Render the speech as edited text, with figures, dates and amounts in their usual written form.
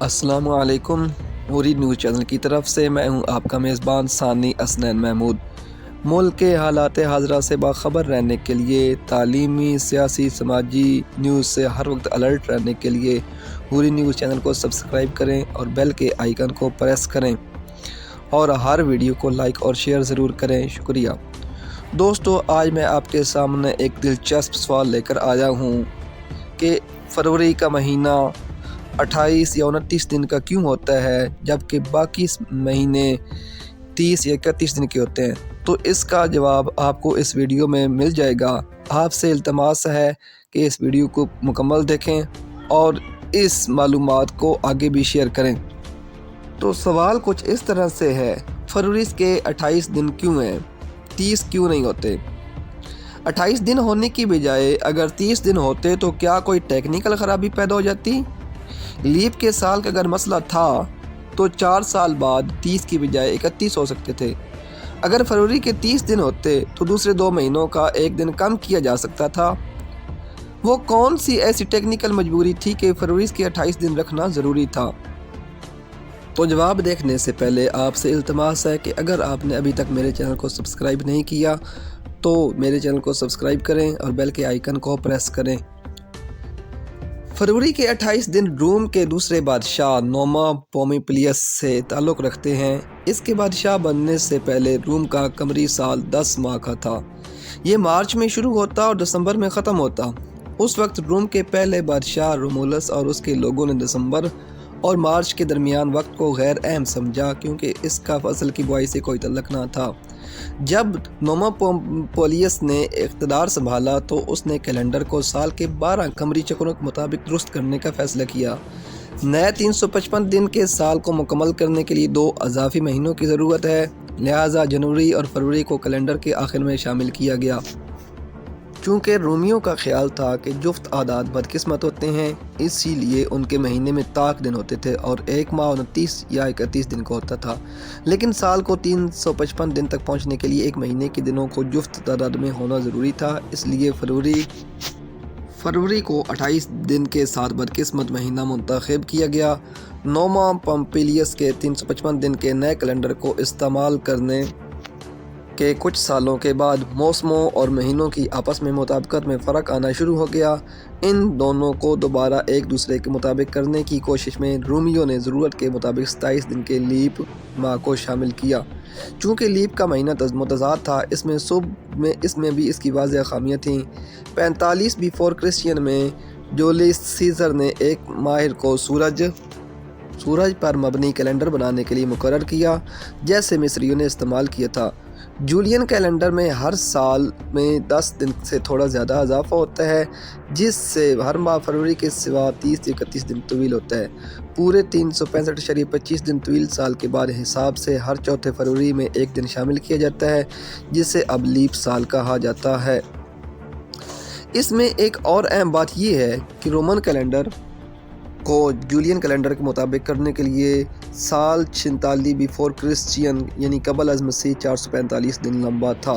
अस्सलाम वालेकुम। नूरी news channel की तरफ से मैं हूं आपका मेज़बान सानी असनैन महमूद। मुल्क के हालात हाज़रा से बाखबर रहने के लिए, तालीमी, सियासी, समाजी न्यूज़ से हर वक्त अलर्ट रहने के लिए नूरी न्यूज़ चैनल को सब्सक्राइब करें और बेल के आइकन को प्रेस करें और हर वीडियो को लाइक और शेयर ज़रूर करें। शुक्रिया दोस्तों। आज मैं आपके सामने एक दिलचस्प सवाल लेकर आया हूँ कि फरवरी का महीना 28 या 29 दिन का क्यों होता है जबकि बाकी महीने 30 या 31 दिन के होते हैं। तो इसका जवाब आपको इस वीडियो में मिल जाएगा। आपसे इल्तमास है कि इस वीडियो को मुकम्मल देखें और इस मालूमात को आगे भी शेयर करें। तो सवाल कुछ इस तरह से है, फरवरी के 28 दिन क्यों हैं, 30 क्यों नहीं होते। 28 दिन होने की बजाय अगर 30 दिन होते तो क्या कोई टेक्निकल ख़राबी पैदा हो जाती। लीप के साल का अगर मसला था तो 4 साल बाद 30 की बजाय 31 हो सकते थे। अगर फरवरी के 30 दिन होते तो दूसरे 2 महीनों का एक दिन कम किया जा सकता था। वो कौन सी ऐसी टेक्निकल मजबूरी थी कि फरवरी के 28 दिन रखना ज़रूरी था। तो जवाब देखने से पहले आपसे इल्तमास है कि अगर आपने अभी तक मेरे चैनल को सब्सक्राइब नहीं किया तो मेरे चैनल को सब्सक्राइब करें और बेल के आइकन को प्रेस करें। फरवरी के 28 दिन रोम के दूसरे बादशाह नोमा पोम्पिलियस से ताल्लुक़ रखते हैं। इसके बादशाह बनने से पहले रोम का कमरी साल 10 माह का था। ये मार्च में शुरू होता और दिसंबर में ख़त्म होता। उस वक्त रोम के पहले बादशाह रोमुलस और उसके लोगों ने दिसंबर और मार्च के दरमियान वक्त को गैर अहम समझा क्योंकि इसका फसल की बुआई से कोई तल्लुक़ ना था। जब नोमा पोम्पिलियस ने इक़्तिदार संभाला तो उसने कैलेंडर को साल के 12 कमरी चक्रों के मुताबिक दुरुस्त करने का फ़ैसला किया। नए 355 दिन के साल को मुकम्मल करने के लिए 2 अज़ाफ़ी महीनों की ज़रूरत है, लिहाजा जनवरी और फरवरी को कैलेंडर के आखिर में शामिल किया गया। चूँकि रोमियों का ख्याल था कि जुफ्त आदाद बदकिस्मत होते हैं, इसीलिए उनके महीने में ताक दिन होते थे और एक माह 29 या 31 दिन को होता था। लेकिन साल को 355 दिन तक पहुंचने के लिए एक महीने के दिनों को जुफ्त तादाद में होना ज़रूरी था। इसलिए फरवरी को 28 दिन के साथ बदकिस्मत महीना मुंतखब किया गया। नोमा पोम्पिलियस के 355 दिन के नए कैलेंडर को इस्तेमाल करने के कुछ सालों के बाद मौसमों और महीनों की आपस में मुताबिकत में फ़र्क आना शुरू हो गया। इन दोनों को दोबारा एक दूसरे के मुताबिक करने की कोशिश में रोमियों ने ज़रूरत के मुताबिक 27 दिन के लीप माह को शामिल किया। चूँकि लीप का महीना मुतज़ाद था, इसमें भी इसकी वाज़ेह खामियाँ थीं। 45 बिफोर क्रिश्चियन में जूलियस सीज़र ने एक माहिर को सूरज पर मबनी कैलेंडर बनाने के लिए मुकर्रर किया, जैसे मिस्रियों ने इस्तेमाल किया था। जूलियन कैलेंडर में हर साल में 10 दिन से थोड़ा ज़्यादा इजाफा होता है, जिससे हर माह फरवरी के सिवा 30 से 31 दिन तवील होता है। पूरे 365.25 दिन तवील साल के बाद हिसाब से हर चौथे फरवरी में एक दिन शामिल किया जाता है, जिसे अब लीप साल कहा जाता है। इसमें एक और अहम बात यह है कि रोमन कैलेंडर को जूलियन कैलेंडर के मुताबिक करने के लिए साल 46 बिफोर क्रिश्चियन यानी कबल अज़ मसीह 445 दिन लंबा था।